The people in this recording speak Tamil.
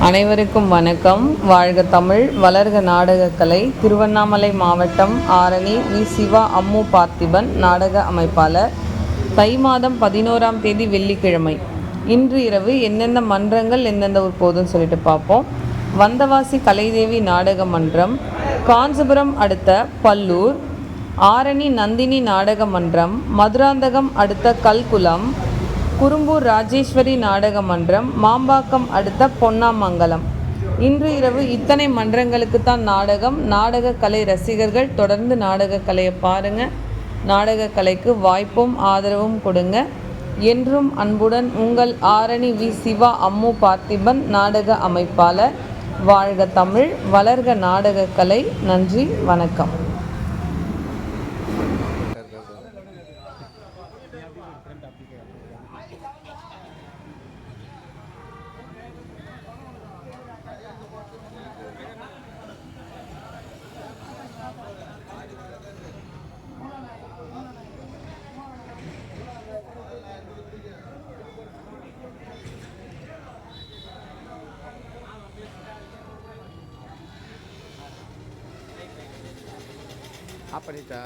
அனைவருக்கும் வணக்கம். வாழ்க தமிழ், வளர்க நாடகக்கலை. திருவண்ணாமலை மாவட்டம் ஆரணி வி. சிவா அம்மு பார்த்திபன் நாடக அமைப்பாளர். தை மாதம் 11ஆம் தேதி வெள்ளிக்கிழமை. இன்று இரவு எந்தெந்த மன்றங்கள் எந்தெந்த ஊர் போதுன்னு சொல்லிட்டு பார்ப்போம். வந்தவாசி கலைதேவி நாடக மன்றம், காஞ்சிபுரம் அடுத்த பல்லூர், ஆரணி நந்தினி நாடக மன்றம், மதுராந்தகம் அடுத்த கல்குளம், குறும்பூர் ராஜேஸ்வரி நாடக மன்றம், மாம்பாக்கம் அடுத்த பொன்னாமங்கலம். இன்று இரவு இத்தனை மன்றங்களுக்கு தான் நாடகம். நாடக கலை ரசிகர்கள் தொடர்ந்து நாடக கலையை பாருங்கள். நாடக கலைக்கு வாய்ப்பும் ஆதரவும் கொடுங்க. என்றும் அன்புடன் உங்கள் ஆரணி வி. சிவா அம்மு பார்த்திபன் நாடக அமைப்பாளர். வாழ்க தமிழ், வளர்க நாடக கலை. நன்றி, வணக்கம். பண்ணிட்டா